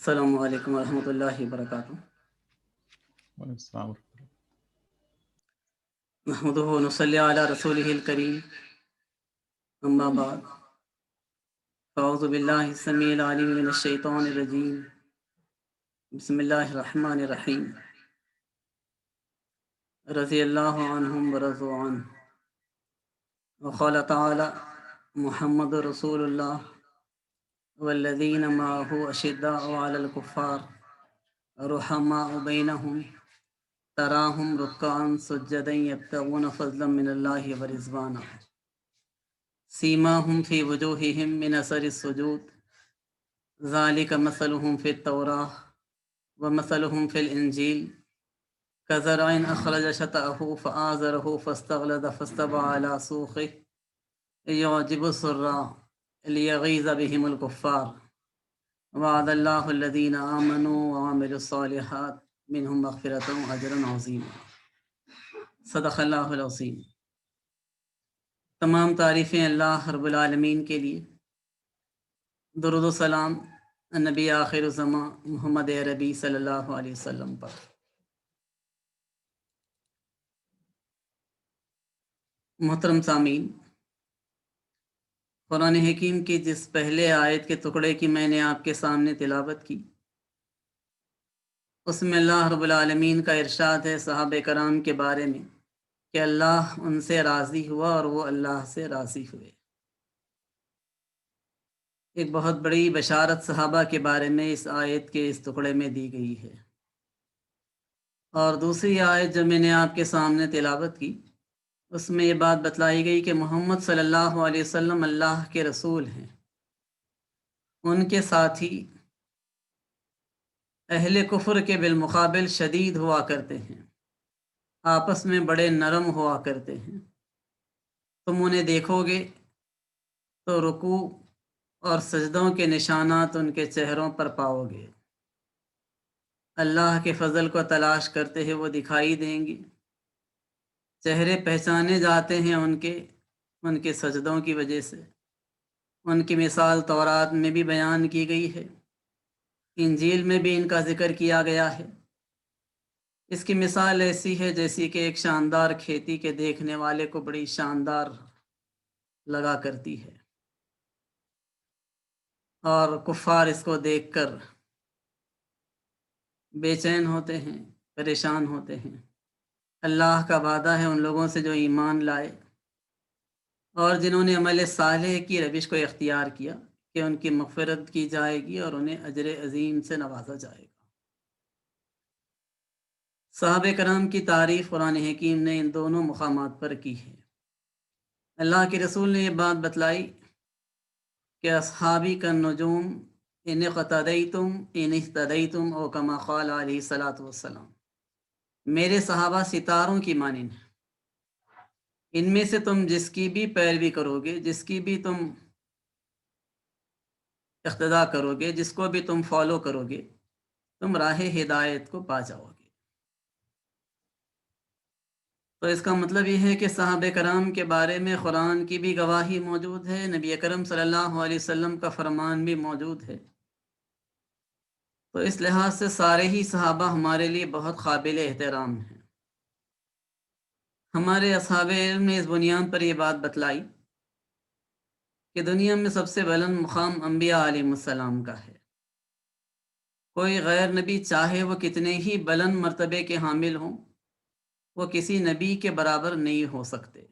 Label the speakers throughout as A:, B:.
A: السلام علیکم ورحمۃ اللہ وبرکاتہ۔
B: وعلیکم السلام ورحمۃ اللہ۔
A: نحمدہ و نصلی علی رسولہ الکریم، اما بعد، اعوذ باللہ السمیع العلیم من الشیطان الرجیم، بسم اللہ الرحمن الرحیم۔ رضی اللہ عنہم ورضوا عنہ، وقال تعالی محمد رسول اللہ والذین معہ اشداء علی الکفار رحماء بینہم تراہم رکعا سجدا یبتغون فضلا من اللہ ورضوانا سیماہم فی وجوہہم من اثر السجود ذالک مثلہم فی التوراۃ ومثلہم فی الانجیل کزرع اخرج شطأہ فآزرہ فاستغلظ فاستوى علی سوقہ یعجب الزراع لیغیظ بہم الکفار وعد اللہ الذین آمنوا وعملوا الصالحات منہم مغفرۃ واجرا عظیما۔ صدق اللہ العظیم۔ تمام تعریفیں اللہ رب العالمین کے لیے، درود و سلام نبی آخر الزماں محمد عربی صلی اللہ علیہ وسلم پر۔ محترم سامعین، قرآن حکیم کی جس پہلے آیت کے ٹکڑے کی میں نے آپ کے سامنے تلاوت کی، اس میں اللہ رب العالمین کا ارشاد ہے صحابہ کرام کے بارے میں کہ اللہ ان سے راضی ہوا اور وہ اللہ سے راضی ہوئے۔ ایک بہت بڑی بشارت صحابہ کے بارے میں اس آیت کے اس ٹکڑے میں دی گئی ہے۔ اور دوسری آیت جو میں نے آپ کے سامنے تلاوت کی، اس میں یہ بات بتلائی گئی کہ محمد صلی اللہ علیہ وسلم اللہ کے رسول ہیں، ان کے ساتھی اہل کفر کے بالمقابل شدید ہوا کرتے ہیں، آپس میں بڑے نرم ہوا کرتے ہیں۔ تم انہیں دیکھو گے تو رکوع اور سجدوں کے نشانات ان کے چہروں پر پاؤ گے، اللہ کے فضل کو تلاش کرتے ہیں وہ دکھائی دیں گے، چہرے پہچانے جاتے ہیں ان کے سجدوں کی وجہ سے۔ ان کی مثال تورات میں بھی بیان کی گئی ہے، انجیل میں بھی ان کا ذکر کیا گیا ہے۔ اس کی مثال ایسی ہے جیسی کہ ایک شاندار کھیتی کے دیکھنے والے کو بڑی شاندار لگا کرتی ہے، اور کفار اس کو دیکھ کر بے چین ہوتے ہیں، پریشان ہوتے ہیں۔ اللہ کا وعدہ ہے ان لوگوں سے جو ایمان لائے اور جنہوں نے عمل صالح کی روش کو اختیار کیا کہ ان کی مغفرت کی جائے گی اور انہیں اجر عظیم سے نوازا جائے گا۔ صحابہ کرام کی تعریف قرآن حکیم نے ان دونوں مقامات پر کی ہے۔ اللہ کے رسول نے یہ بات بتلائی کہ اصحابی کا نجوم ان اقتدیتم ان اہتدیتم او کما قال علیہ الصلوۃ والسلام، میرے صحابہ ستاروں کی مانند ہیں، ان میں سے تم جس کی بھی پیروی کرو گے، جس کی بھی تم اقتداء کرو گے، جس کو بھی تم فالو کرو گے، تم راہ ہدایت کو پا جاؤ گے۔ تو اس کا مطلب یہ ہے کہ صحابہ کرام کے بارے میں قرآن کی بھی گواہی موجود ہے، نبی اکرم صلی اللہ علیہ وسلم کا فرمان بھی موجود ہے۔ تو اس لحاظ سے سارے ہی صحابہ ہمارے لیے بہت قابل احترام ہیں۔ ہمارے اصحاب علم نے اس بنیاد پر یہ بات بتلائی کہ دنیا میں سب سے بلند مقام انبیاء علیہ السلام کا ہے۔ کوئی غیر نبی چاہے وہ کتنے ہی بلند مرتبے کے حامل ہوں، وہ کسی نبی کے برابر نہیں ہو سکتے۔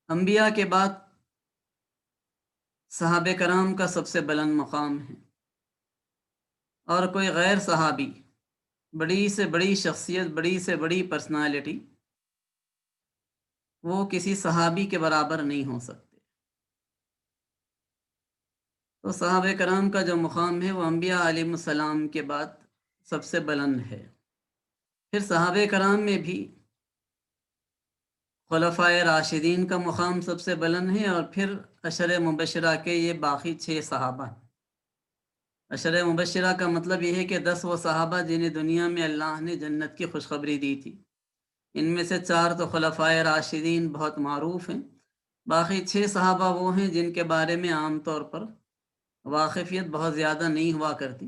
A: انبیاء کے بعد صحابہ کرام کا سب سے بلند مقام ہے، اور کوئی غیر صحابی، بڑی سے بڑی شخصیت، بڑی سے بڑی پرسنالٹی، وہ کسی صحابی کے برابر نہیں ہو سکتے۔ تو صحابہ کرام کا جو مقام ہے وہ انبیاء علیہ السلام کے بعد سب سے بلند ہے۔ پھر صحابہ کرام میں بھی خلفائے راشدین کا مقام سب سے بلند ہے، اور پھر عشر مبشرہ کے یہ باقی 6 صحابہ ہیں۔ عشر مبشرہ کا مطلب یہ ہے کہ 10 وہ صحابہ جنہیں دنیا میں اللہ نے جنت کی خوشخبری دی تھی۔ ان میں سے 4 تو خلفائے راشدین بہت معروف ہیں، باقی 6 صحابہ وہ ہیں جن کے بارے میں عام طور پر واقفیت بہت زیادہ نہیں ہوا کرتی،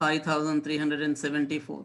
A: 5374।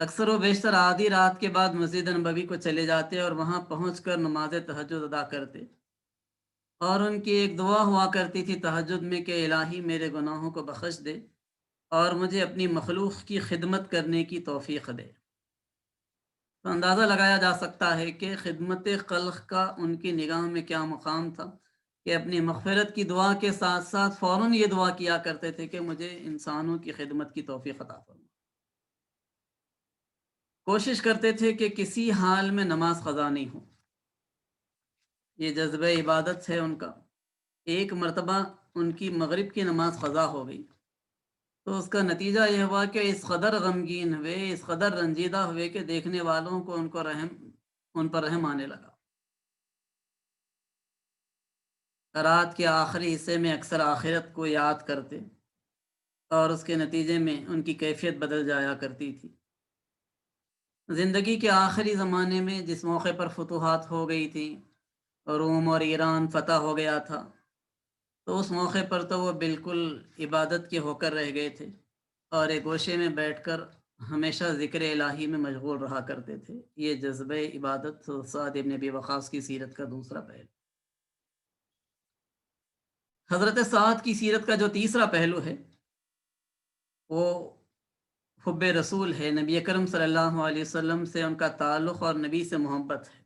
A: اکثر و بیشتر آدھی رات کے بعد مسجد نبوی کو چلے جاتے اور وہاں پہنچ کر نماز تہجد ادا کرتے، اور ان کی ایک دعا ہوا کرتی تھی تہجد میں کہ الہی میرے گناہوں کو بخش دے اور مجھے اپنی مخلوق کی خدمت کرنے کی توفیق دے۔ تو اندازہ لگایا جا سکتا ہے کہ خدمت خلق کا ان کی نگاہ میں کیا مقام تھا کہ اپنی مغفرت کی دعا کے ساتھ ساتھ فوراً یہ دعا کیا کرتے تھے کہ مجھے انسانوں کی خدمت کی توفیق عطا فرما۔ کوشش کرتے تھے کہ کسی حال میں نماز قضا نہیں ہو، یہ جذبہ عبادت ہے ان کا۔ ایک مرتبہ ان کی مغرب کی نماز قضا ہو گئی تو اس کا نتیجہ یہ ہوا کہ اس قدر غمگین ہوئے، اس قدر رنجیدہ ہوئے کہ دیکھنے والوں کو ان پر رحم آنے لگا۔ رات کے آخری حصے میں اکثر آخرت کو یاد کرتے اور اس کے نتیجے میں ان کی کیفیت بدل جایا کرتی تھی۔ زندگی کے آخری زمانے میں جس موقع پر فتوحات ہو گئی تھی، روم اور ایران فتح ہو گیا تھا، تو اس موقع پر تو وہ بالکل عبادت کے ہو کر رہ گئے تھے اور ایک گوشے میں بیٹھ کر ہمیشہ ذکر الہی میں مشغول رہا کرتے تھے۔ یہ جذبہ عبادت سعد بن ابی وقاص کی سیرت کا دوسرا پہلو۔ حضرت سعد کی سیرت کا جو تیسرا پہلو ہے وہ حب رسول ہے، نبی اکرم صلی اللہ علیہ وسلم سے ان کا تعلق اور نبی سے محبت ہے۔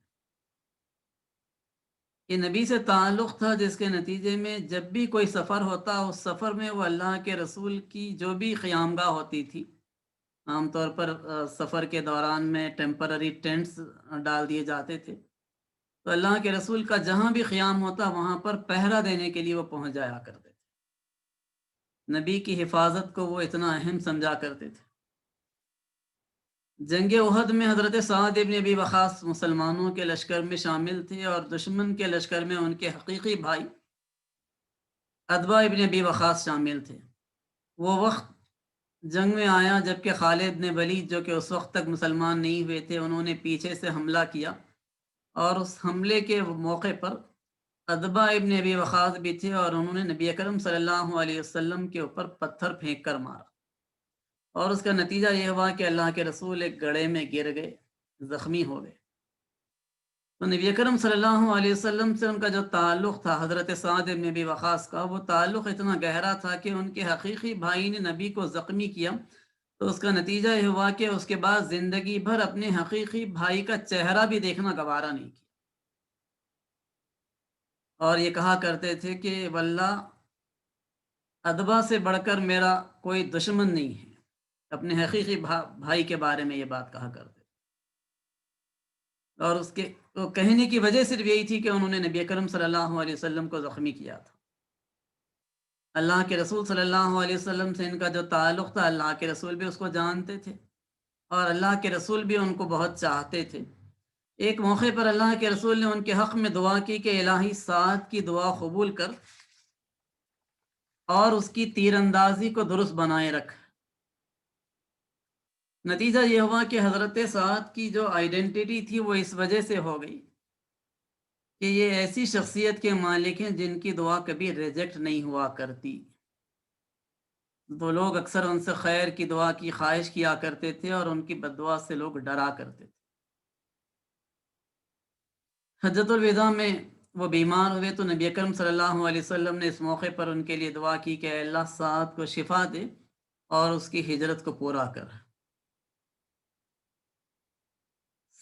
A: یہ نبی سے تعلق تھا جس کے نتیجے میں جب بھی کوئی سفر ہوتا اس سفر میں وہ اللہ کے رسول کی جو بھی قیام گاہ ہوتی تھی، عام طور پر سفر کے دوران میں ٹیمپرری ٹینٹس ڈال دیے جاتے تھے، تو اللہ کے رسول کا جہاں بھی قیام ہوتا وہاں پر پہرا دینے کے لیے وہ پہنچ جایا کرتے تھے۔ نبی کی حفاظت کو وہ اتنا اہم سمجھا کرتے تھے۔ جنگ احد میں حضرت سعد ابن ابی وقاص مسلمانوں کے لشکر میں شامل تھے اور دشمن کے لشکر میں ان کے حقیقی بھائی عتبہ ابن ابی وقاص شامل تھے۔ وہ وقت جنگ میں آیا جبکہ خالد بن ولید جو کہ اس وقت تک مسلمان نہیں ہوئے تھے، انہوں نے پیچھے سے حملہ کیا اور اس حملے کے موقع پر عتبہ ابن ابی وقاص بھی تھے اور انہوں نے نبی اکرم صلی اللہ علیہ وسلم کے اوپر پتھر پھینک کر مارا، اور اس کا نتیجہ یہ ہوا کہ اللہ کے رسول ایک گڑھے میں گر گئے، زخمی ہو گئے۔ تو نبی اکرم صلی اللہ علیہ وسلم سے ان کا جو تعلق تھا حضرت سعد بن ابی وقاص کا، وہ تعلق اتنا گہرا تھا کہ ان کے حقیقی بھائی نے نبی کو زخمی کیا تو اس کا نتیجہ یہ ہوا کہ اس کے بعد زندگی بھر اپنے حقیقی بھائی کا چہرہ بھی دیکھنا گوارا نہیں کیا، اور یہ کہا کرتے تھے کہ واللہ عتبہ سے بڑھ کر میرا کوئی دشمن نہیں ہے۔ اپنے حقیقی بھائی کے بارے میں یہ بات کہا کرتے، اور اس کے کہنے کی وجہ صرف یہی تھی کہ انہوں نے نبی اکرم صلی اللہ علیہ وسلم کو زخمی کیا تھا۔ اللہ کے رسول صلی اللہ علیہ وسلم سے ان کا جو تعلق تھا، اللہ کے رسول بھی اس کو جانتے تھے اور اللہ کے رسول بھی ان کو بہت چاہتے تھے۔ ایک موقع پر اللہ کے رسول نے ان کے حق میں دعا کی کہ الہی سعد کی دعا قبول کر اور اس کی تیر اندازی کو درست بنائے رکھ۔ نتیجہ یہ ہوا کہ حضرت سعد کی جو آئیڈینٹی تھی وہ اس وجہ سے ہو گئی کہ یہ ایسی شخصیت کے مالک ہیں جن کی دعا کبھی ریجیکٹ نہیں ہوا کرتی۔ تو لوگ اکثر ان سے خیر کی دعا کی خواہش کیا کرتے تھے اور ان کی بد دعا سے لوگ ڈرا کرتے تھے۔ حجۃ الوداع میں وہ بیمار ہوئے تو نبی اکرم صلی اللہ علیہ وسلم نے اس موقع پر ان کے لیے دعا کی کہ اے اللہ سعد کو شفا دے اور اس کی ہجرت کو پورا کر۔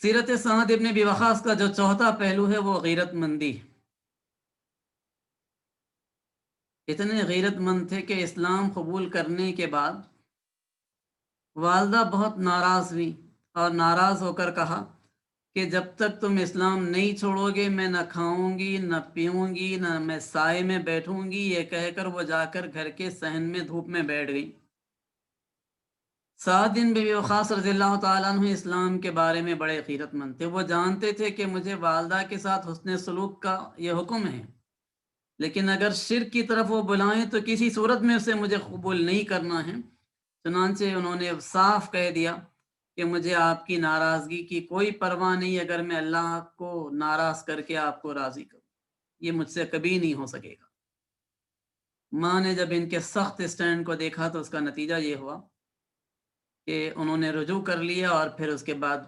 A: سیرت سعد ابن ابی وقاص کا جو چوتھا پہلو ہے وہ غیرت مندی۔ اتنے غیرت مند تھے کہ اسلام قبول کرنے کے بعد والدہ بہت ناراض ہوئی اور ناراض ہو کر کہا کہ جب تک تم اسلام نہیں چھوڑو گے میں نہ کھاؤں گی نہ پیوں گی نہ میں سائے میں بیٹھوں گی۔ یہ کہہ کر وہ جا کر گھر کے صحن میں دھوپ میں بیٹھ گئی۔ 7 دن بی وقاص رضی اللہ تعالیٰ عنہ اسلام کے بارے میں بڑے غیرت مند تھے۔ وہ جانتے تھے کہ مجھے والدہ کے ساتھ حسن سلوک کا یہ حکم ہے، لیکن اگر شرک کی طرف وہ بلائیں تو کسی صورت میں اسے مجھے قبول نہیں کرنا ہے۔ چنانچہ انہوں نے صاف کہہ دیا کہ مجھے آپ کی ناراضگی کی کوئی پرواہ نہیں، اگر میں اللہ کو ناراض کر کے آپ کو راضی کروں یہ مجھ سے کبھی نہیں ہو سکے گا۔ ماں نے جب ان کے سخت سٹینڈ کو دیکھا تو اس کا نتیجہ یہ ہوا کہ انہوں نے رجوع کر لیا اور پھر اس کے بعد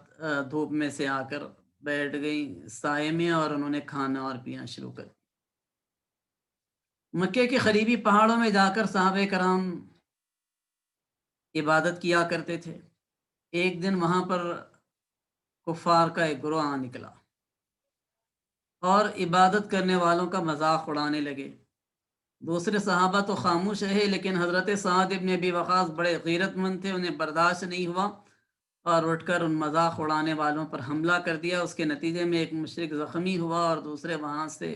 A: دھوپ میں سے آ کر بیٹھ گئی سائے میں اور انہوں نے کھانا اور پینا شروع کر دیا۔ مکے کے قریبی پہاڑوں میں جا کر صحابہ کرام عبادت کیا کرتے تھے۔ ایک دن وہاں پر کفار کا ایک گروہ آ نکلا اور عبادت کرنے والوں کا مذاق اڑانے لگے۔ دوسرے صحابہ تو خاموش رہے، لیکن حضرت سعد ابن ابی وقاص بڑے غیرت مند تھے، انہیں برداشت نہیں ہوا اور اٹھ کر ان مذاق اڑانے والوں پر حملہ کر دیا۔ اس کے نتیجے میں ایک مشرک زخمی ہوا اور دوسرے وہاں سے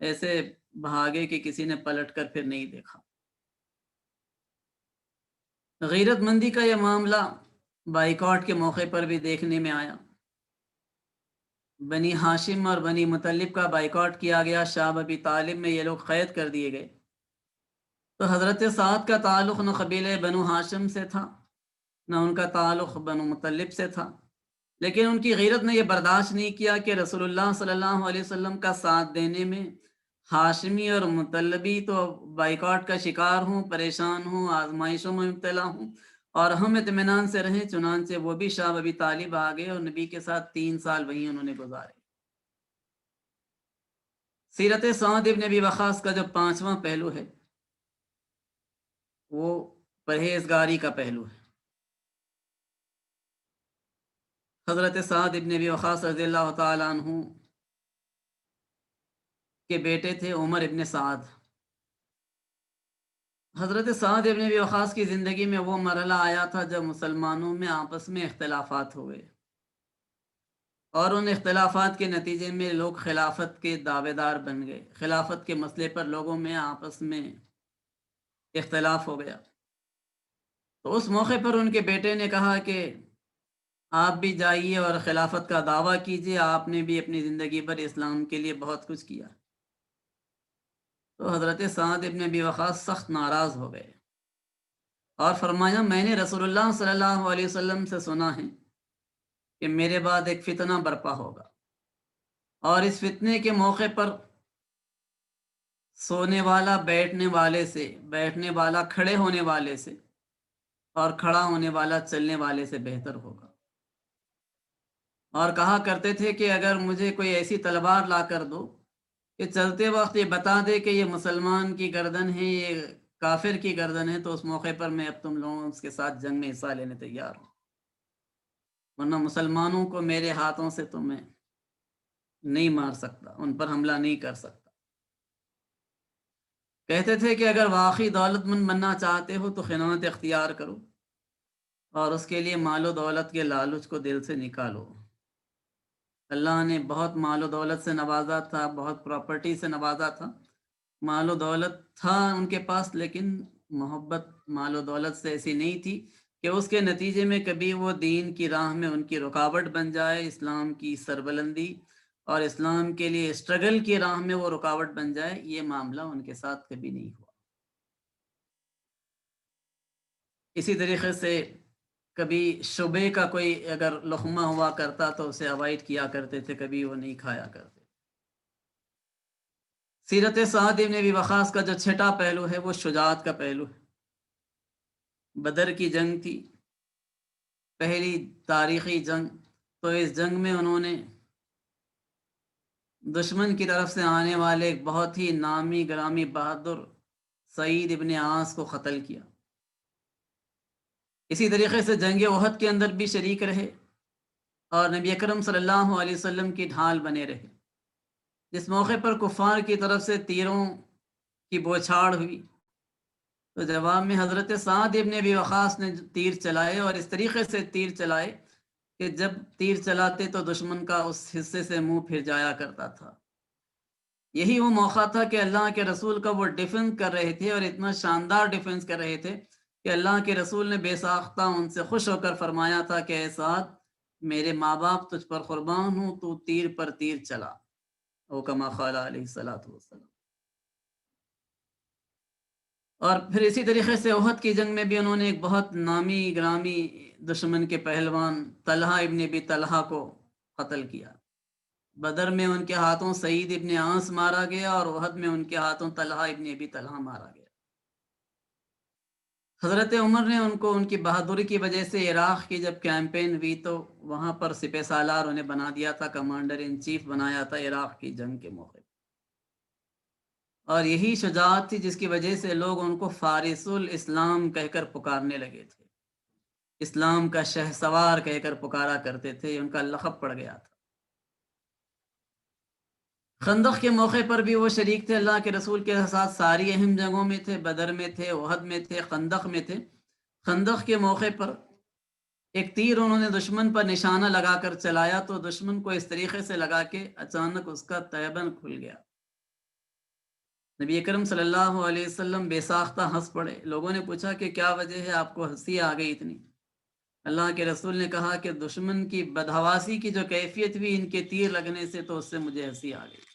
A: ایسے بھاگے کہ کسی نے پلٹ کر پھر نہیں دیکھا۔ غیرت مندی کا یہ معاملہ بائیکاٹ کے موقع پر بھی دیکھنے میں آیا۔ بنی ہاشم اور بنی مطلب کا بائیکاٹ کیا گیا، شاہ ابی طالب میں یہ لوگ قید کر دیے گئے۔ تو حضرت سعد کا تعلق نہ قبیلہ بنو ہاشم سے تھا نہ ان کا تعلق بنو مطلب سے تھا، لیکن ان کی غیرت نے یہ برداشت نہیں کیا کہ رسول اللہ صلی اللہ علیہ وسلم کا ساتھ دینے میں ہاشمی اور مطلبی تو بائیکاٹ کا شکار ہوں، پریشان ہوں، آزمائشوں میں مبتلا ہوں، اور ہم اطمینان سے رہیں۔ چنانچہ وہ بھی شاہ ابی طالب آ گئے اور نبی کے ساتھ 3 سال وہیں انہوں نے گزارے۔ سیرت سعد ابن ابی وقاص کا جو 5واں پہلو ہے وہ پرہیزگاری کا پہلو ہے۔ حضرت سعد ابن ابی وقاص رضی اللہ تعالیٰ عنہ کے بیٹے تھے عمر ابن سعد۔ حضرت سعد ابن ابی وقاص کی زندگی میں وہ مرحلہ آیا تھا جب مسلمانوں میں آپس میں اختلافات ہوئے، اور ان اختلافات کے نتیجے میں لوگ خلافت کے دعوے دار بن گئے۔ خلافت کے مسئلے پر لوگوں میں آپس میں اختلاف ہو گیا۔ تو اس موقع پر ان کے بیٹے نے کہا کہ آپ بھی جائیے اور خلافت کا دعویٰ کیجیے، آپ نے بھی اپنی زندگی پر اسلام کے لیے بہت کچھ کیا۔ تو حضرت سعد ابن ابی وقاص سخت ناراض ہو گئے اور فرمایا، میں نے رسول اللہ صلی اللہ علیہ وسلم سے سنا ہے کہ میرے بعد ایک فتنہ برپا ہوگا، اور اس فتنے کے موقع پر سونے والا بیٹھنے والے سے، بیٹھنے والا کھڑے ہونے والے سے، اور کھڑا ہونے والا چلنے والے سے بہتر ہوگا۔ اور کہا کرتے تھے کہ اگر مجھے کوئی ایسی تلوار لا کر دو کہ چلتے وقت یہ بتا دے کہ یہ مسلمان کی گردن ہے، یہ کافر کی گردن ہے، تو اس موقع پر میں اب تم لوگوں کے ساتھ جنگ میں حصہ لینے تیار ہوں، ورنہ مسلمانوں کو میرے ہاتھوں سے تو میں نہیں مار سکتا، ان پر حملہ نہیں کر سکتا۔ کہتے تھے کہ اگر واقعی دولت مند بننا چاہتے ہو تو خیانت اختیار کرو، اور اس کے لیے مال و دولت کے لالچ کو دل سے نکالو۔ اللہ نے بہت مال و دولت سے نوازا تھا، بہت پراپرٹی سے نوازا تھا، مال و دولت تھا ان کے پاس، لیکن محبت مال و دولت سے ایسی نہیں تھی کہ اس کے نتیجے میں کبھی وہ دین کی راہ میں ان کی رکاوٹ بن جائے، اسلام کی سربلندی اور اسلام کے لیے اسٹرگل کی راہ میں وہ رکاوٹ بن جائے۔ یہ معاملہ ان کے ساتھ کبھی نہیں ہوا۔ اسی طریقے سے کبھی شبے کا کوئی اگر لقمہ ہوا کرتا تو اسے اوائڈ کیا کرتے تھے، کبھی وہ نہیں کھایا کرتے۔ سیرت سعد ابن ابی وقاص کا جو 6واں پہلو ہے وہ شجاعت کا پہلو ہے۔ بدر کی جنگ تھی، پہلی تاریخی جنگ، تو اس جنگ میں انہوں نے دشمن کی طرف سے آنے والے ایک بہت ہی نامی گرامی بہادر سعید ابن عاص کو قتل کیا۔ اسی طریقے سے جنگ احد کے اندر بھی شریک رہے اور نبی اکرم صلی اللہ علیہ وسلم کی ڈھال بنے رہے۔ جس موقع پر کفار کی طرف سے تیروں کی بوچھاڑ ہوئی تو جواب میں حضرت سعد ابن ابی وقاص نے تیر چلائے، اور اس طریقے سے تیر چلائے کہ جب تیر چلاتے تو دشمن کا اس حصے سے منہ پھر جایا کرتا تھا۔ یہی وہ موقع تھا کہ اللہ کے رسول کا وہ ڈیفنس کر رہے تھے، اور اتنا شاندار ڈیفنس کر رہے تھے کہ اللہ کے رسول نے بے ساختہ ان سے خوش ہو کر فرمایا تھا کہ اے سعد، میرے ماں باپ تجھ پر قربان ہوں، تو تیر پر تیر چلا، او کما قال علیہ الصلوۃ والسلام۔ اور پھر اسی طریقے سے احد کی جنگ میں بھی انہوں نے ایک بہت نامی گرامی دشمن کے پہلوان طلحہ ابن ابی طلحہ کو قتل کیا۔ بدر میں ان کے ہاتھوں سعید ابن عاص مارا گیا، اور احد میں ان کے ہاتھوں طلحہ ابن ابی طلحہ مارا گیا۔ حضرت عمر نے ان کو ان کی بہادری کی وجہ سے عراق کی جب کیمپین ہوئی تو وہاں پر سپہ سالار انہیں بنا دیا تھا، کمانڈر ان چیف بنایا تھا عراق کی جنگ کے موقع پر، اور یہی شجاعت تھی جس کی وجہ سے لوگ ان کو فارس الاسلام کہہ کر پکارنے لگے تھے، اسلام کا شہ سوار کہہ کر پکارا کرتے تھے، ان کا لقب پڑ گیا تھا۔ خندق کے موقع پر بھی وہ شریک تھے اللہ کے رسول کے ساتھ، ساری اہم جنگوں میں تھے، بدر میں تھے، احد میں تھے، خندق میں تھے۔ خندق کے موقع پر ایک تیر انہوں نے دشمن پر نشانہ لگا کر چلایا تو دشمن کو اس طریقے سے لگا کہ اچانک اس کا تیبن کھل گیا۔ نبی اکرم صلی اللہ علیہ وسلم بے ساختہ ہنس پڑے۔ لوگوں نے پوچھا کہ کیا وجہ ہے، آپ کو ہنسی آ گئی اتنی؟ اللہ کے رسول نے کہا کہ دشمن کی بدحواسی کی جو کیفیت ہوئی ان کے تیر لگنے سے، تو اس سے مجھے ہنسی آ گئی۔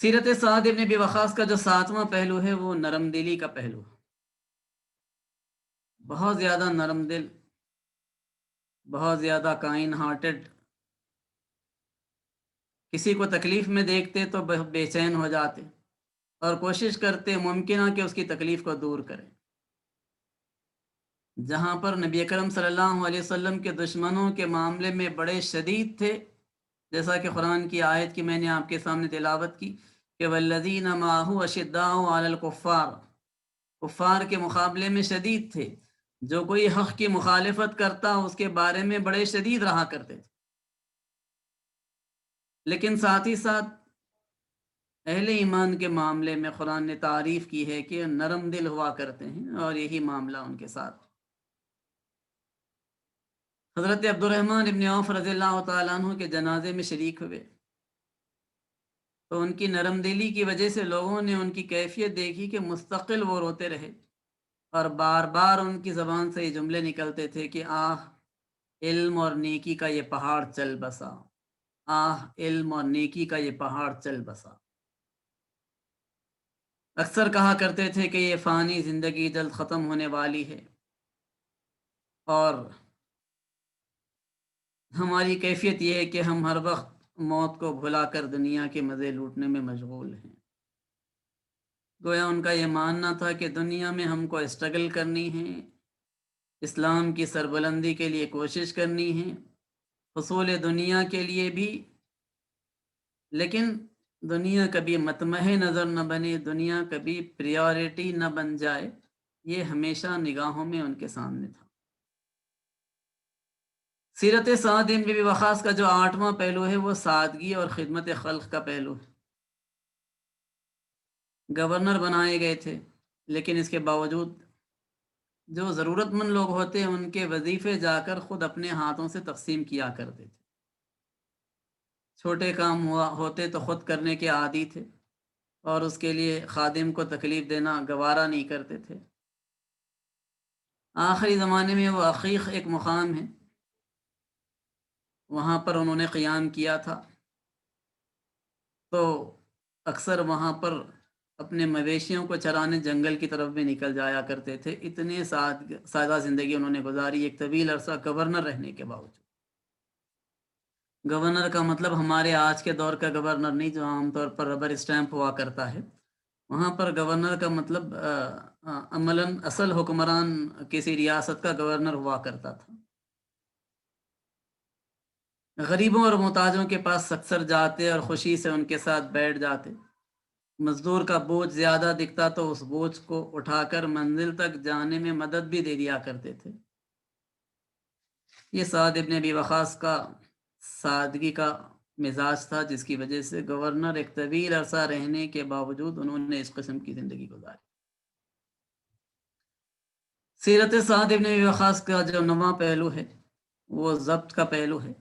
A: سیرت سعد ابن ابی وقاص کا جو 7واں پہلو ہے وہ نرم دلی کا پہلو ہے۔ بہت زیادہ نرم دل، بہت زیادہ کائن ہارٹڈ، کسی کو تکلیف میں دیکھتے تو بے چین ہو جاتے اور کوشش کرتے ممکنہ کہ اس کی تکلیف کو دور کریں۔ جہاں پر نبی اکرم صلی اللہ علیہ وسلم کے دشمنوں کے معاملے میں بڑے شدید تھے، جیسا کہ قرآن کی آیت کی میں نے آپ کے سامنے تلاوت کی کہ والذین معہ اشداء علی الکفار، کفار کے مقابلے میں شدید تھے، جو کوئی حق کی مخالفت کرتا اس کے بارے میں بڑے شدید رہا کرتے تھے۔ لیکن ساتھ ہی ساتھ اہل ایمان کے معاملے میں قرآن نے تعریف کی ہے کہ نرم دل ہوا کرتے ہیں، اور یہی معاملہ ان کے ساتھ۔ حضرت عبد الرحمن ابن عوف رضی اللہ تعالیٰ عنہ کے جنازے میں شریک ہوئے تو ان کی نرم دلی کی وجہ سے لوگوں نے ان کی کیفیت دیکھی کہ مستقل وہ روتے رہے، اور بار بار ان کی زبان سے یہ جملے نکلتے تھے کہ آہ علم اور نیکی کا یہ پہاڑ چل بسا، آہ علم اور نیکی کا یہ پہاڑ چل بسا۔ اکثر کہا کرتے تھے کہ یہ فانی زندگی جلد ختم ہونے والی ہے، اور ہماری کیفیت یہ ہے کہ ہم ہر وقت موت کو بھلا کر دنیا کے مزے لوٹنے میں مشغول ہیں۔ گویا ان کا یہ ماننا تھا کہ دنیا میں ہم کو اسٹرگل کرنی ہے، اسلام کی سربلندی کے لیے کوشش کرنی ہے، حصول دنیا کے لیے بھی، لیکن دنیا کبھی مطمع نظر نہ بنے، دنیا کبھی پریورٹی نہ بن جائے، یہ ہمیشہ نگاہوں میں ان کے سامنے تھا۔ سیرت سعد بن ابی وقاص کا جو 8واں پہلو ہے وہ سادگی اور خدمت خلق کا پہلو ہے۔ گورنر بنائے گئے تھے، لیکن اس کے باوجود جو ضرورت مند لوگ ہوتے ہیں ان کے وظیفے جا کر خود اپنے ہاتھوں سے تقسیم کیا کرتے تھے۔ چھوٹے کام ہوتے تو خود کرنے کے عادی تھے، اور اس کے لیے خادم کو تکلیف دینا گوارا نہیں کرتے تھے۔ آخری زمانے میں وہ عقیق ایک مقام ہے، وہاں پر انہوں نے قیام کیا تھا، تو اکثر وہاں پر اپنے مویشیوں کو چرانے جنگل کی طرف بھی نکل جایا کرتے تھے۔ اتنے سادہ زندگی انہوں نے گزاری، ایک طویل عرصہ گورنر رہنے کے باوجود۔ گورنر کا مطلب ہمارے آج کے دور کا گورنر نہیں جو عام طور پر ربر اسٹیمپ ہوا کرتا ہے، وہاں پر گورنر کا مطلب عملاً اصل حکمران کسی ریاست کا گورنر ہوا کرتا تھا۔ غریبوں اور محتاجوں کے پاس اکثر جاتے اور خوشی سے ان کے ساتھ بیٹھ جاتے۔ مزدور کا بوجھ زیادہ دکھتا تو اس بوجھ کو اٹھا کر منزل تک جانے میں مدد بھی دے دیا کرتے تھے۔ یہ سعد ابن ابی وقاص کا سادگی کا مزاج تھا، جس کی وجہ سے گورنر ایک طویل عرصہ رہنے کے باوجود انہوں نے اس قسم کی زندگی گزاری۔ سیرت سعد ابن ابی وقاص کا جو 9واں پہلو ہے وہ ضبط کا پہلو ہے۔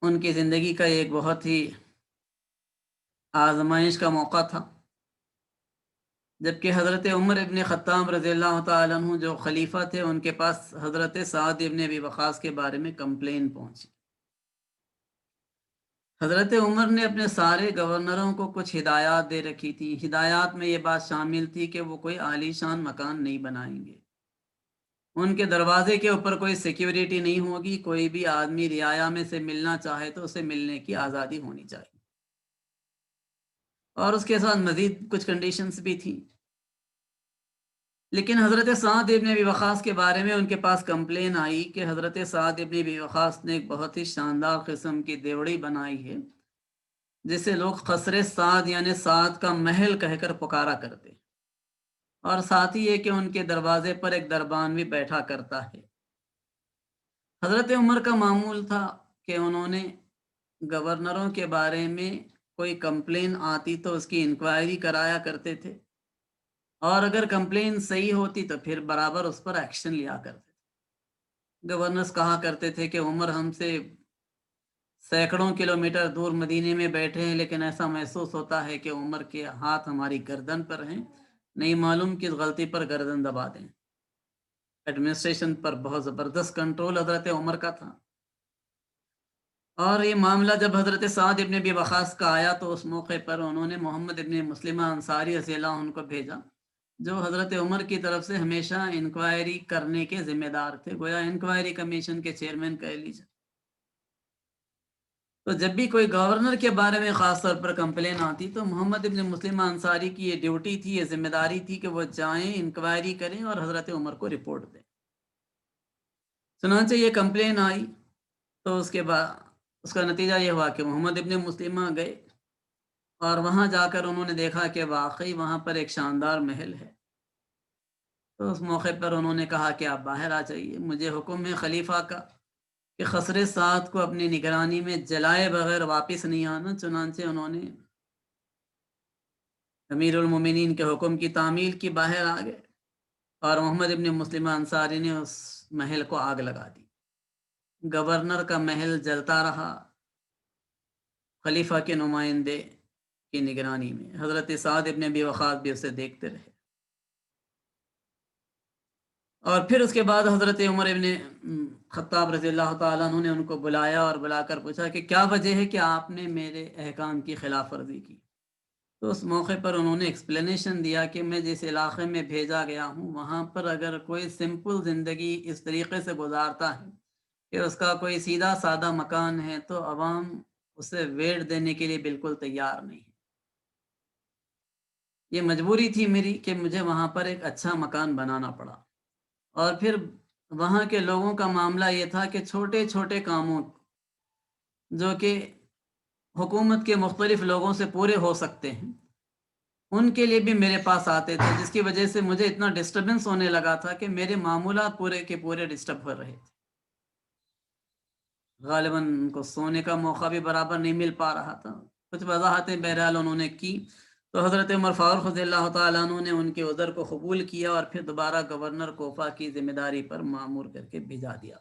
A: ان کی زندگی کا ایک بہت ہی آزمائش کا موقع تھا، جبکہ حضرت عمر ابن خطاب رضی اللہ تعالیٰ عنہ جو خلیفہ تھے، ان کے پاس حضرت سعد ابن ابی وقاص کے بارے میں کمپلین پہنچی۔ حضرت عمر نے اپنے سارے گورنروں کو کچھ ہدایات دے رکھی تھی۔ ہدایات میں یہ بات شامل تھی کہ وہ کوئی عالی شان مکان نہیں بنائیں گے، ان کے دروازے کے اوپر کوئی سیکیورٹی نہیں ہوگی، کوئی بھی آدمی رعایا میں سے ملنا چاہے تو اسے ملنے کی آزادی ہونی چاہیے، اور اس کے ساتھ مزید کچھ کنڈیشنز بھی تھیں لیکن حضرت سعد ابن ابی وقاص کے بارے میں ان کے پاس کمپلین آئی کہ حضرت سعد ابن ابی وقاص نے ایک بہت ہی شاندار قسم کی دیوڑی بنائی ہے جسے لوگ قصر سعد یعنی سعد کا محل کہہ کر پکارا کرتے، اور ساتھ ہی یہ کہ ان کے دروازے پر ایک دربان بھی بیٹھا کرتا ہے۔ حضرت عمر کا معمول تھا کہ انہوں نے گورنروں کے بارے میں کوئی کمپلین آتی تو اس کی انکوائری کرایا کرتے تھے، اور اگر کمپلین صحیح ہوتی تو پھر برابر اس پر ایکشن لیا کرتے تھے۔ گورنرز کہا کرتے تھے کہ عمر ہم سے سینکڑوں کلومیٹر دور مدینے میں بیٹھے ہیں، لیکن ایسا محسوس ہوتا ہے کہ عمر کے ہاتھ ہماری گردن پر ہیں، نہیں معلوم کس غلطی پر گردن دبا دیں۔ ایڈمنسٹریشن پر بہت زبردست کنٹرول حضرت عمر کا تھا، اور یہ معاملہ جب حضرت سعد ابن ابی وقاص کا آیا تو اس موقع پر انہوں نے محمد ابن مسلمہ انصاری رضی اللہ عنہ کو بھیجا، جو حضرت عمر کی طرف سے ہمیشہ انکوائری کرنے کے ذمہ دار تھے، گویا انکوائری کمیشن کے چیئرمین کہہ لیجیے۔ تو جب بھی کوئی گورنر کے بارے میں خاص طور پر کمپلین آتی تو محمد ابن مسلمہ انصاری کی یہ ڈیوٹی تھی، یہ ذمہ داری تھی کہ وہ جائیں، انکوائری کریں اور حضرت عمر کو رپورٹ دیں۔ چنانچہ یہ کمپلین آئی تو اس کے بعد اس کا نتیجہ یہ ہوا کہ محمد ابن مسلمہ گئے، اور وہاں جا کر انہوں نے دیکھا کہ واقعی وہاں پر ایک شاندار محل ہے۔ تو اس موقع پر انہوں نے کہا کہ آپ باہر آ جائیے، مجھے حکم ہے خلیفہ کا کہ خسر سعد کو اپنی نگرانی میں جلائے بغیر واپس نہیں آنا۔ چنانچہ انہوں نے امیر المومنین کے حکم کی تعمیل کی، باہر آ گئے، اور محمد ابن مسلمہ انصاری نے اس محل کو آگ لگا دی۔ گورنر کا محل جلتا رہا خلیفہ کے نمائندے کی نگرانی میں، حضرت سعد ابن ابی وقاص بھی اسے دیکھتے رہے۔ اور پھر اس کے بعد حضرت عمر ابن خطاب رضی اللہ تعالیٰ عنہ نے ان کو بلایا اور بلا کر پوچھا کہ کیا وجہ ہے کہ آپ نے میرے احکام کی خلاف ورزی کی۔ تو اس موقع پر انہوں نے ایکسپلینیشن دیا کہ میں جس علاقے میں بھیجا گیا ہوں وہاں پر اگر کوئی سمپل زندگی اس طریقے سے گزارتا ہے کہ اس کا کوئی سیدھا سادہ مکان ہے تو عوام اسے ویٹ دینے کے لیے بالکل تیار نہیں ہے۔ یہ مجبوری تھی میری کہ مجھے وہاں پر ایک اچھا مکان بنانا پڑا، اور پھر وہاں کے لوگوں کا معاملہ یہ تھا کہ چھوٹے چھوٹے کاموں جو کہ حکومت کے مختلف لوگوں سے پورے ہو سکتے ہیں ان کے لیے بھی میرے پاس آتے تھے، جس کی وجہ سے مجھے اتنا ڈسٹربنس ہونے لگا تھا کہ میرے معمولات پورے کے پورے ڈسٹرب ہو رہے تھے۔ غالباً ان کو سونے کا موقع بھی برابر نہیں مل پا رہا تھا۔ کچھ وضاحتیں بہرحال انہوں نے کی تو حضرت عمر فاروق رضی اللہ تعالیٰ عنہ نے ان کے عذر کو قبول کیا اور پھر دوبارہ گورنر کوفہ کی ذمہ داری پر مامور کر کے بھیجا دیا۔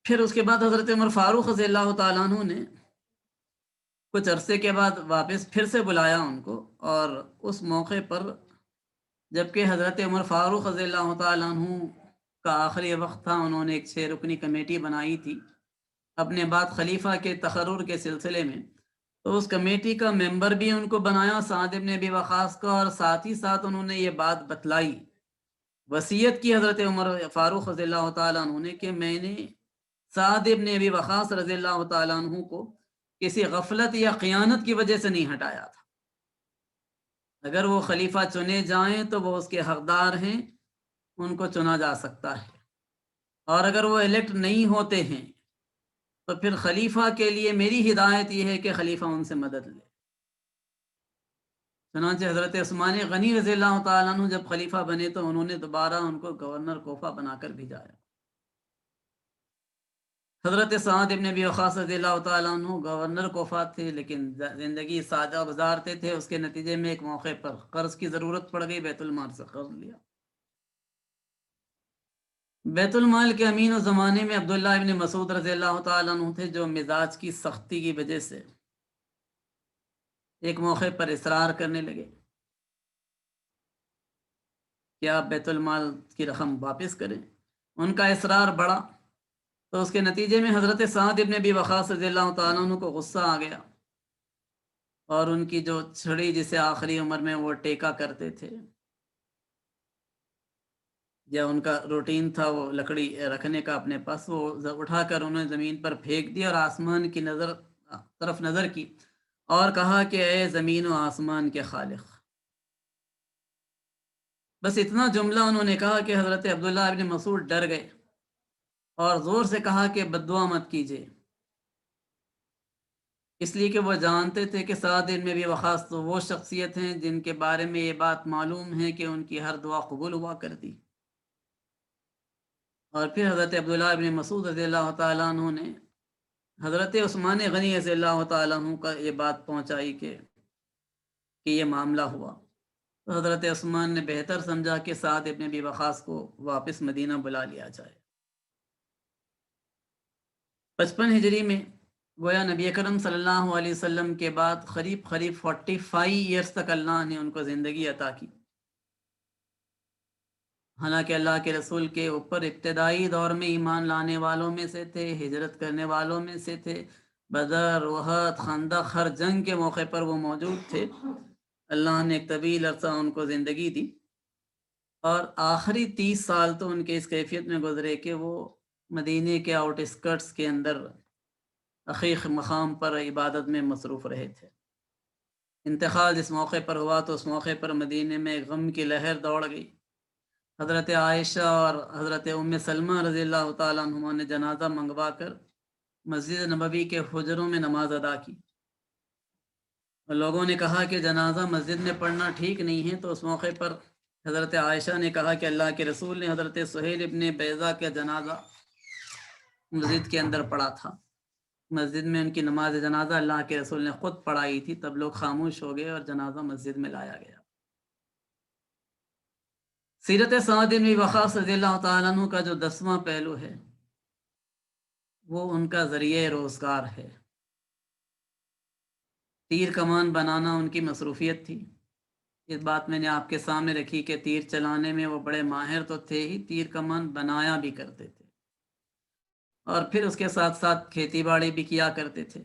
A: پھر اس کے بعد حضرت عمر فاروق رضی اللہ تعالیٰ عنہ نے کچھ عرصے کے بعد واپس پھر سے بلایا ان کو، اور اس موقع پر جبکہ حضرت عمر فاروق رضی اللہ تعالیٰ عنہ کا آخری وقت تھا، انہوں نے ایک 6 رکنی کمیٹی بنائی تھی اپنے بعد خلیفہ کے تقرر کے سلسلے میں، تو اس کمیٹی کا ممبر بھی ان کو بنایا سعد ابن ابی وقاص کا، اور ساتھ ہی ساتھ انہوں نے یہ بات بتلائی، وصیت کی حضرت عمر فاروق رضی اللہ تعالیٰ عنہ نے کہ میں نے سعد ابن ابی وقاص رضی اللہ تعالیٰ عنہ کو کسی غفلت یا خیانت کی وجہ سے نہیں ہٹایا تھا۔ اگر وہ خلیفہ چنے جائیں تو وہ اس کے حقدار ہیں، ان کو چنا جا سکتا ہے، اور اگر وہ الیکٹ نہیں ہوتے ہیں تو پھر خلیفہ کے لیے میری ہدایت یہ ہے کہ خلیفہ ان سے مدد لے۔ چنانچہ حضرت عثمان غنی رضی اللہ تعالیٰ عنہ جب خلیفہ بنے تو انہوں نے دوبارہ ان کو گورنر کوفہ بنا کر بھیجایا۔ حضرت سعد ابن ابی وقاص رضی اللہ تعالیٰ عنہ گورنر کوفہ تھے، لیکن زندگی سادہ گزارتے تھے۔ اس کے نتیجے میں ایک موقع پر قرض کی ضرورت پڑ گئی، بیت المال سے قرض لیا۔ بیت المال کے امین و زمانے میں عبداللہ ابن مسعود رضی اللہ تعالیٰ عنہ تھے، جو مزاج کی سختی کی وجہ سے ایک موقع پر اصرار کرنے لگے کہ آپ بیت المال کی رقم واپس کریں۔ ان کا اصرار بڑھا تو اس کے نتیجے میں حضرت سعد ابن ابی وقاص رضی اللہ تعالیٰ عنہ کو غصہ آ گیا، اور ان کی جو چھڑی جسے آخری عمر میں وہ ٹیکا کرتے تھے، یا ان کا روٹین تھا وہ لکڑی رکھنے کا اپنے پاس، وہ اٹھا کر انہوں نے زمین پر پھینک دی اور آسمان کی طرف نظر کی اور کہا کہ اے زمین و آسمان کے خالق. بس اتنا جملہ انہوں نے کہا کہ حضرت عبداللہ ابن مسعود ڈر گئے اور زور سے کہا کہ بد دعا مت کیجیے، اس لیے کہ وہ جانتے تھے کہ سعد بن ابی وقاص تو وہ شخصیت ہیں جن کے بارے میں یہ بات معلوم ہے کہ ان کی ہر دعا قبول ہوا کرتی. اور پھر حضرت عبداللہ ابن مسعود رضی اللہ تعالیٰ عنہ نے حضرت عثمان غنی رضی اللہ تعالیٰ عنہ کا یہ بات پہنچائی کہ یہ معاملہ ہوا. تو حضرت عثمان نے بہتر سمجھا کہ سعد ابن ابی وقاص کو واپس مدینہ بلا لیا جائے. 55 ہجری میں گویا نبی اکرم صلی اللہ علیہ وسلم کے بعد قریب 45 ایئرس تک اللہ نے ان کو زندگی عطا کی. حالانکہ اللہ کے رسول کے اوپر ابتدائی دور میں ایمان لانے والوں میں سے تھے، ہجرت کرنے والوں میں سے تھے، بدر، احد، خندق، ہر جنگ کے موقع پر وہ موجود تھے. اللہ نے ایک طویل عرصہ ان کو زندگی دی اور آخری 30 سال تو ان کے اس کیفیت میں گزرے کہ وہ مدینے کے آؤٹ اسکرٹس کے اندر عقیق مقام پر عبادت میں مصروف رہے تھے. انتقال جس موقع پر ہوا تو اس موقع پر مدینے میں غم کی لہر دوڑ گئی. حضرت عائشہ اور حضرت ام سلمہ رضی اللہ تعالیٰ عنہما نے جنازہ منگوا کر مسجد نبوی کے حجروں میں نماز ادا کی. لوگوں نے کہا کہ جنازہ مسجد میں پڑھنا ٹھیک نہیں ہے، تو اس موقع پر حضرت عائشہ نے کہا کہ اللہ کے رسول نے حضرت سہیل ابن بیضہ کا جنازہ مسجد کے اندر پڑھا تھا. مسجد میں ان کی نماز جنازہ اللہ کے رسول نے خود پڑھائی تھی، تب لوگ خاموش ہو گئے اور جنازہ مسجد میں لایا گیا. سیرت سعد بن وقاص رضی اللہ تعالیٰ عنہ کا جو 10واں پہلو ہے وہ ان کا ذریعہ روزگار ہے. تیر کمان بنانا ان کی مصروفیت تھی. اس بات میں نے آپ کے سامنے رکھی کہ تیر چلانے میں وہ بڑے ماہر تو تھے ہی، تیر کمان بنایا بھی کرتے تھے اور پھر اس کے ساتھ ساتھ کھیتی باڑی بھی کیا کرتے تھے.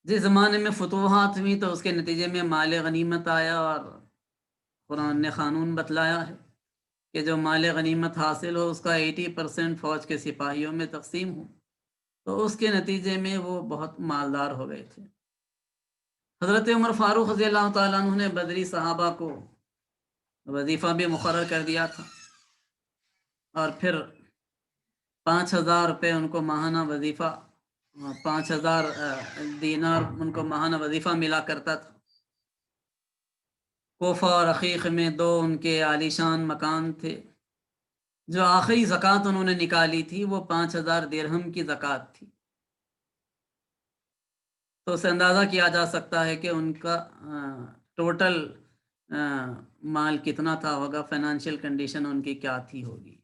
A: جس زمانے میں فتوحات ہوئی تو اس کے نتیجے میں مال غنیمت آیا اور قرآن نے قانون بتلایا ہے کہ جو مال غنیمت حاصل ہو اس کا 80% فوج کے سپاہیوں میں تقسیم ہو. تو اس کے نتیجے میں وہ بہت مالدار ہو گئے تھے. حضرت عمر فاروق رضی اللہ تعالیٰ عنہ نے بدری صحابہ کو وظیفہ بھی مقرر کر دیا تھا اور پھر 5,000 روپے ان کو ماہانہ وظیفہ، 5,000 دینار ان کو ماہانہ وظیفہ ملا کرتا تھا. کوفہ اور عقیق میں 2 ان کے عالیشان مکان تھے. جو آخری زکوٰۃ انہوں نے نکالی تھی وہ 5,000 درہم کی زکوٰۃ تھی. تو اسے اندازہ کیا جا سکتا ہے کہ ان کا ٹوٹل مال کتنا تھا ہوگا، فائنانشیل کنڈیشن ان کی کیا تھی ہوگی.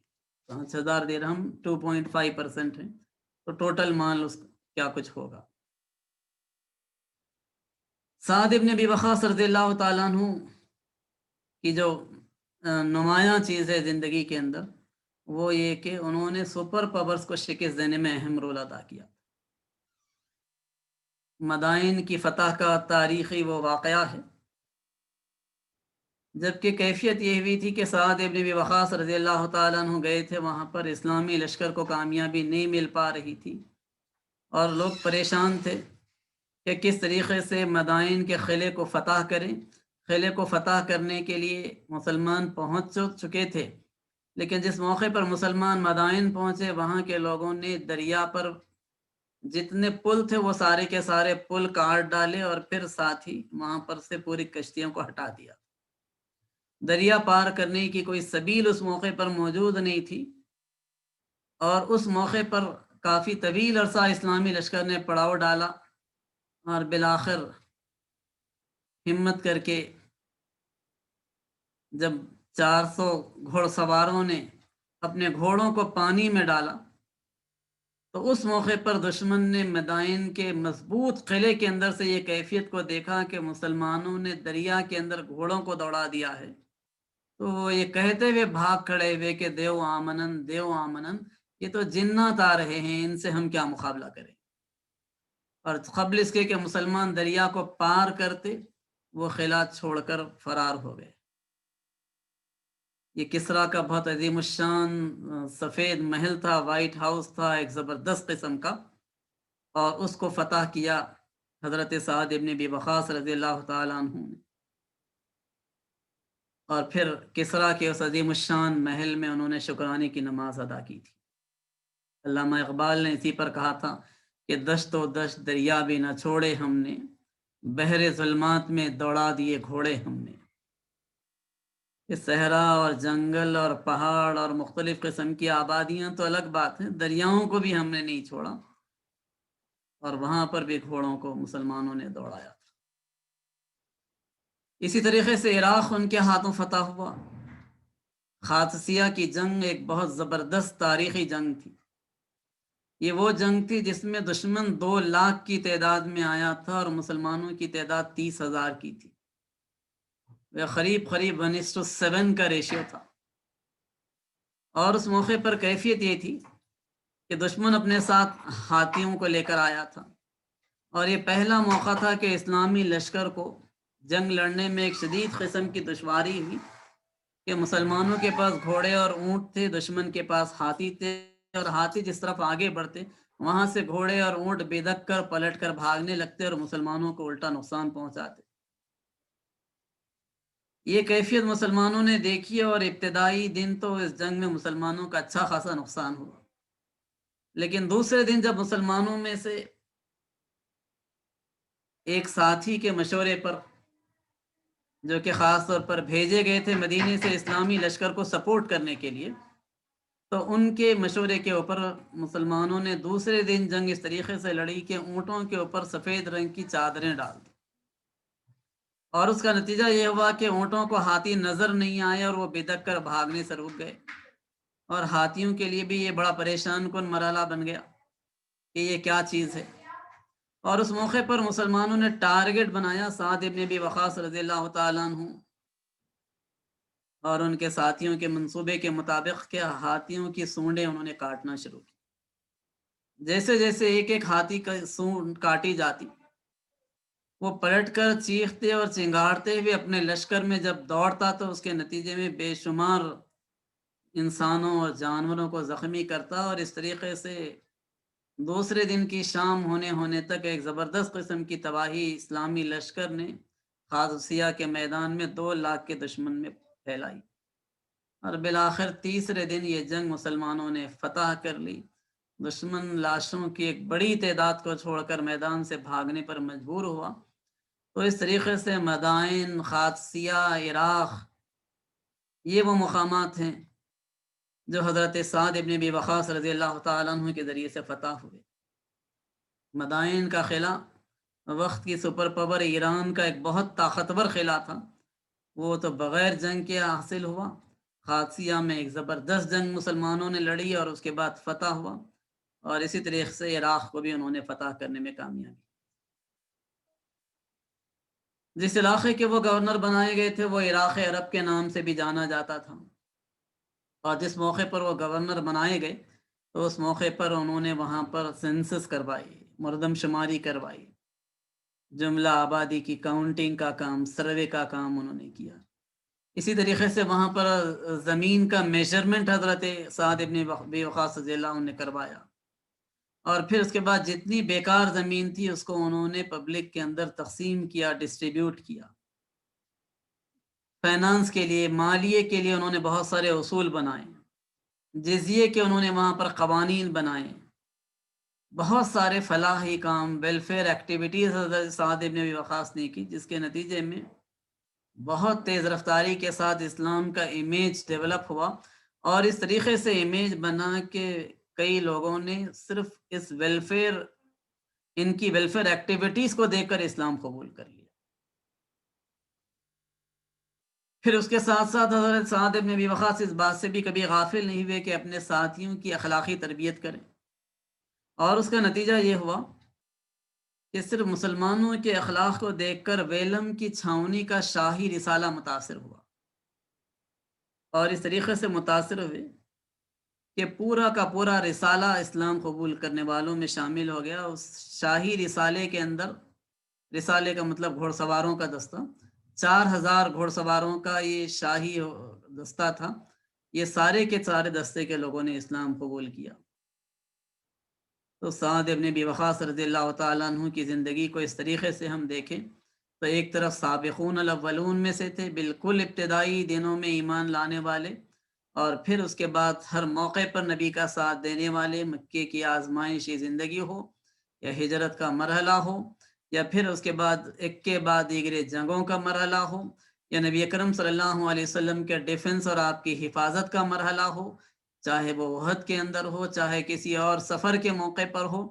A: 5,000 درہم 2.5% ہیں، تو ٹوٹل مال اس کیا کچھ ہوگا. سعد ابن ابی وقاص رضی اللہ تعالیٰ عنہ کی جو نمایاں چیز ہے زندگی کے اندر وہ یہ کہ انہوں نے سپر پاورز کو شکست دینے میں اہم رول ادا کیا. مدائن کی فتح کا تاریخی وہ واقعہ ہے، جبکہ کیفیت یہ ہوئی تھی کہ سعد ابن ابی وقاص رضی اللہ تعالیٰ عنہ گئے تھے، وہاں پر اسلامی لشکر کو کامیابی نہیں مل پا رہی تھی اور لوگ پریشان تھے کہ کس طریقے سے مدائن کے قلعے کو فتح کریں. قلعے کو فتح کرنے کے لیے مسلمان پہنچ چکے تھے، لیکن جس موقع پر مسلمان مدائن پہنچے وہاں کے لوگوں نے دریا پر جتنے پل تھے وہ سارے کے سارے پل کاٹ ڈالے اور پھر ساتھ ہی وہاں پر سے پوری کشتیوں کو ہٹا دیا. دریا پار کرنے کی کوئی سبیل اس موقع پر موجود نہیں تھی اور اس موقع پر کافی طویل عرصہ اسلامی لشکر نے پڑاؤ ڈالا اور بالآخر ہمت کر کے جب 400 گھوڑ سواروں نے اپنے گھوڑوں کو پانی میں ڈالا تو اس موقع پر دشمن نے مدائن کے مضبوط قلعے کے اندر سے یہ کیفیت کو دیکھا کہ مسلمانوں نے دریا کے اندر گھوڑوں کو دوڑا دیا ہے، تو وہ یہ کہتے ہوئے بھاگ کھڑے ہوئے کہ دیو آمنن دیو آمنن، یہ تو جنات آ رہے ہیں، ان سے ہم کیا مقابلہ کریں. اور قبل اس کے کہ مسلمان دریا کو پار کرتے وہ قلعہ چھوڑ کر فرار ہو گئے. یہ کسریٰ کا بہت عظیم الشان سفید محل تھا، وائٹ ہاؤس تھا، ایک زبردست قسم کا، اور اس کو فتح کیا حضرت سعد ابن ابی وقاص رضی اللہ تعالیٰ عنہ نے، اور پھر کسریٰ کے اس عظیم الشان محل میں انہوں نے شکرانے کی نماز ادا کی تھی۔ علامہ اقبال نے اسی پر کہا تھا کہ دشت و دشت دریا بھی نہ چھوڑے ہم نے، بحر ظلمات میں دوڑا دیے گھوڑے ہم نے۔ یہ صحرا اور جنگل اور پہاڑ اور مختلف قسم کی آبادیاں تو الگ بات ہیں، دریاؤں کو بھی ہم نے نہیں چھوڑا، اور وہاں پر بھی گھوڑوں کو مسلمانوں نے دوڑایا تھا۔ اسی طریقے سے عراق ان کے ہاتھوں فتح ہوا۔ قادسیہ کی جنگ ایک بہت زبردست تاریخی جنگ تھی۔ یہ وہ جنگ تھی جس میں دشمن 2 لاکھ کی تعداد میں آیا تھا اور مسلمانوں کی تعداد 30,000 کی تھی۔ وہ قریب 1:7 کا ریشیو تھا، اور اس موقع پر کیفیت یہ تھی کہ دشمن اپنے ساتھ ہاتھیوں کو لے کر آیا تھا، اور یہ پہلا موقع تھا کہ اسلامی لشکر کو جنگ لڑنے میں ایک شدید قسم کی دشواری ہوئی کہ مسلمانوں کے پاس گھوڑے اور اونٹ تھے، دشمن کے پاس ہاتھی تھے، اور ہاتھی جس طرف آگے بڑھتے وہاں سے گھوڑے اور اونٹ بےدک کر پلٹ کر بھاگنے لگتے اور مسلمانوں کو الٹا نقصان پہنچاتے۔ یہ کیفیت مسلمانوں نے دیکھی، اور ابتدائی دن تو اس جنگ میں مسلمانوں کا اچھا خاصا نقصان ہوا، لیکن دوسرے دن جب مسلمانوں میں سے ایک ساتھی کے مشورے پر، جو کہ خاص طور پر بھیجے گئے تھے مدینے سے اسلامی لشکر کو سپورٹ کرنے کے لیے، تو ان کے مشورے کے اوپر مسلمانوں نے دوسرے دن جنگ اس طریقے سے لڑی کہ اونٹوں کے اوپر سفید رنگ کی چادریں ڈال دی، اور اس کا نتیجہ یہ ہوا کہ اونٹوں کو ہاتھی نظر نہیں آئے اور وہ بےدک کر بھاگنے سے رک گئے، اور ہاتھیوں کے لیے بھی یہ بڑا پریشان کن مرحلہ بن گیا کہ یہ کیا چیز ہے۔ اور اس موقع پر مسلمانوں نے ٹارگٹ بنایا سعد ابن ابی وقاص رضی اللہ تعالیٰ عنہ اور ان کے ساتھیوں کے منصوبے کے مطابق کہ ہاتھیوں کی سونڈیں انہوں نے کاٹنا شروع کی۔ جیسے جیسے ایک ایک ہاتھی کا سونڈ کاٹی جاتی، وہ پلٹ کر چیختے اور چنگاڑتے ہوئے اپنے لشکر میں جب دوڑتا تو اس کے نتیجے میں بے شمار انسانوں اور جانوروں کو زخمی کرتا، اور اس طریقے سے دوسرے دن کی شام ہونے تک ایک زبردست قسم کی تباہی اسلامی لشکر نے قادسیہ کے میدان میں 2 لاکھ کے دشمن میں پھیلائی، اور بالآخر تیسرے دن یہ جنگ مسلمانوں نے فتح کر لی۔ دشمن لاشوں کی ایک بڑی تعداد کو چھوڑ کر میدان سے بھاگنے پر مجبور ہوا۔ تو اس طریقے سے مدائن، قادسیہ، عراق، یہ وہ مقامات ہیں جو حضرت سعد ابن ابی وقاص رضی اللہ تعالیٰ عنہ کے ذریعے سے فتح ہوئے۔ مدائن کا قلعہ وقت کی سپر پاور ایران کا ایک بہت طاقتور قلعہ تھا، وہ تو بغیر جنگ کے حاصل ہوا۔ قادسیہ میں ایک زبردست جنگ مسلمانوں نے لڑی اور اس کے بعد فتح ہوا، اور اسی طریقے سے عراق کو بھی انہوں نے فتح کرنے میں کامیابی۔ جس علاقے کے وہ گورنر بنائے گئے تھے وہ عراق عرب کے نام سے بھی جانا جاتا تھا، اور جس موقع پر وہ گورنر بنائے گئے تو اس موقع پر انہوں نے وہاں پر سینسس کروائی، مردم شماری کروائی، جملہ آبادی کی کاؤنٹنگ کا کام، سروے کا کام انہوں نے کیا۔ اسی طریقے سے وہاں پر زمین کا میجرمنٹ حضرت سعد ابن ابی وقاص رضی اللہ عنہ نے کروایا، اور پھر اس کے بعد جتنی بیکار زمین تھی اس کو انہوں نے پبلک کے اندر تقسیم کیا، ڈسٹریبیوٹ کیا۔ فائنانس کے لیے، مالیے کے لیے انہوں نے بہت سارے اصول بنائے، جزیے کے انہوں نے وہاں پر قوانین بنائے، بہت سارے فلاحی کام، ویلفیئر ایکٹیویٹیز حضرت سعد ابن ابی وقاص نے کی، جس کے نتیجے میں بہت تیز رفتاری کے ساتھ اسلام کا امیج ڈیولپ ہوا، اور اس طریقے سے امیج بنا کہ کئی لوگوں نے صرف اس ان کی ویلفیئر ایکٹیویٹیز کو دیکھ کر اسلام قبول کر لیا۔ پھر اس کے ساتھ ساتھ حضرت سعد ابن ابی وقاص اس بات سے بھی کبھی غافل نہیں ہوئے کہ اپنے ساتھیوں کی اخلاقی تربیت کریں، اور اس کا نتیجہ یہ ہوا کہ صرف مسلمانوں کے اخلاق کو دیکھ کر ویلم کی چھاؤنی کا شاہی رسالہ متاثر ہوا، اور اس طریقے سے متاثر ہوئے کہ پورا کا پورا رسالہ اسلام قبول کرنے والوں میں شامل ہو گیا۔ اس شاہی رسالے کے اندر، رسالے کا مطلب گھوڑ سواروں کا دستہ، 4000 گھوڑ سواروں کا یہ شاہی دستہ تھا، یہ سارے کے سارے دستے کے لوگوں نے اسلام قبول کیا۔ تو سعد ابن ابی وقاص رضی اللہ تعالیٰ عنہ کی زندگی کو اس طریقے سے ہم دیکھیں تو ایک طرف سابقون الاولون میں سے تھے، بالکل ابتدائی دنوں میں ایمان لانے والے، اور پھر اس کے بعد ہر موقع پر نبی کا ساتھ دینے والے، مکے کی آزمائشی زندگی ہو یا ہجرت کا مرحلہ ہو یا پھر اس کے بعد ایک کے بعد دیگر جنگوں کا مرحلہ ہو یا نبی اکرم صلی اللہ علیہ وسلم کے ڈیفنس اور آپ کی حفاظت کا مرحلہ ہو، چاہے وہ احد کے اندر ہو چاہے کسی اور سفر کے موقع پر ہو،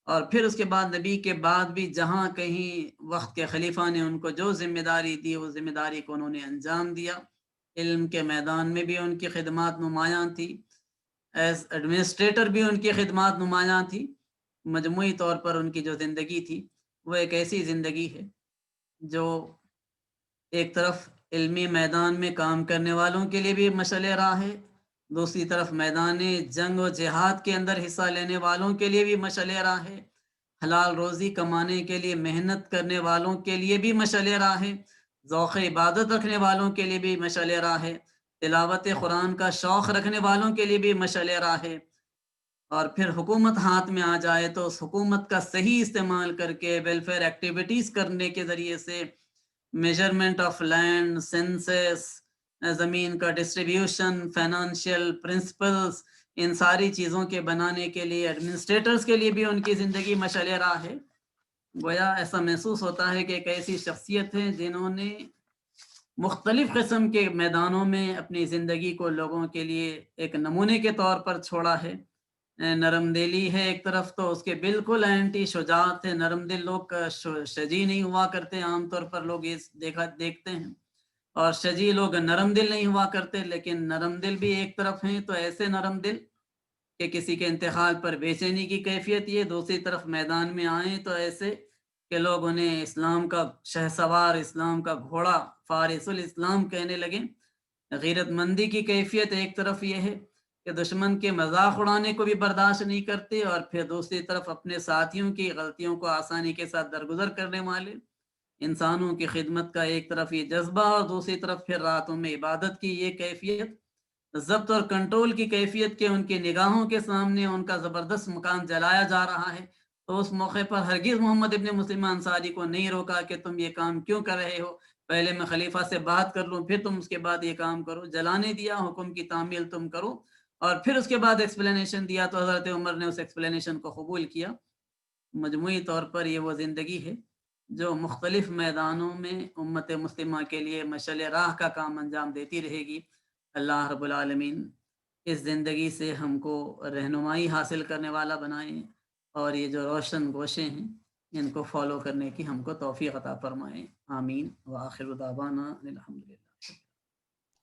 A: اور پھر اس کے بعد نبی کے بعد بھی جہاں کہیں وقت کے خلیفہ نے ان کو جو ذمہ داری دی وہ ذمہ داری کو انہوں نے انجام دیا۔ علم کے میدان میں بھی ان کی خدمات نمایاں تھی، ایز ایڈمنسٹریٹر بھی ان کی خدمات نمایاں تھی۔ مجموعی طور پر ان کی جو زندگی تھی وہ ایک ایسی زندگی ہے جو ایک طرف علمی میدان میں کام کرنے والوں کے لیے بھی مشعل راہ ہے، دوسری طرف میدان جنگ و جہاد کے اندر حصہ لینے والوں کے لیے بھی مشعل راہ ہے، حلال روزی کمانے کے لیے محنت کرنے والوں کے لیے بھی مشعل راہ ہے، ذوق عبادت رکھنے والوں کے لیے بھی مشعل راہ ہے، تلاوت قرآن کا شوق رکھنے والوں کے لیے بھی مشعل راہ ہے، اور پھر حکومت ہاتھ میں آ جائے تو اس حکومت کا صحیح استعمال کر کے ویلفیئر ایکٹیویٹیز کرنے کے ذریعے سے میجرمنٹ آف لینڈ، سینسس، زمین کا ڈسٹریبیوشن، فائنانشیل پرنسپلز، ان ساری چیزوں کے بنانے کے لیے ایڈمنسٹریٹرز کے لیے بھی ان کی زندگی مشعل راہ ہے۔ گویا ایسا محسوس ہوتا ہے کہ ایک ایسی شخصیت ہے جنہوں نے مختلف قسم کے میدانوں میں اپنی زندگی کو لوگوں کے لیے ایک نمونے کے طور پر چھوڑا ہے۔ نرم دلی ہے ایک طرف تو اس کے بالکل اینٹی شجاعت ہے، نرم دل لوگ شجی نہیں ہوا کرتے، عام طور پر لوگ یہ دیکھتے ہیں، اور شجی لوگ نرم دل نہیں ہوا کرتے، لیکن نرم دل بھی ایک طرف ہیں تو ایسے نرم دل کہ کسی کے انتقال پر بے چینی کی کیفیت، یہ دوسری طرف میدان میں آئیں تو ایسے کہ لوگ انہیں اسلام کا شہسوار، اسلام کا گھوڑا، فارس الاسلام کہنے لگے۔ غیرت مندی کی کیفیت ایک طرف یہ ہے کہ دشمن کے مذاق اڑانے کو بھی برداشت نہیں کرتے، اور پھر دوسری طرف اپنے ساتھیوں کی غلطیوں کو آسانی کے ساتھ درگزر کرنے والے، انسانوں کی خدمت کا ایک طرف یہ جذبہ اور دوسری طرف پھر راتوں میں عبادت کی یہ کیفیت، ضبط اور کنٹرول کی کیفیت کے ان کی نگاہوں کے سامنے ان کا زبردست مقام جلایا جا رہا ہے، تو اس موقع پر ہرگز محمد ابن مسلم انصاری کو نہیں روکا کہ تم یہ کام کیوں کر رہے ہو، پہلے میں خلیفہ سے بات کر لوں پھر تم اس کے بعد یہ کام کرو۔ جلانے دیا، حکم کی تعمیل تم کرو، اور پھر اس کے بعد ایکسپلینیشن دیا تو حضرت عمر نے اس ایکسپلینیشن کو قبول کیا۔ مجموعی طور پر یہ وہ زندگی ہے جو مختلف میدانوں میں امت مسلمہ کے لیے مشعل راہ کا کام انجام دیتی رہے گی۔ اللہ رب العالمین اس زندگی سے ہم کو رہنمائی حاصل کرنے والا بنائیں، اور یہ جو روشن گوشے ہیں ان کو فالو کرنے کی ہم کو توفیق عطا فرمائیں۔ آمین۔ وآخر دعوانا الحمدللہ۔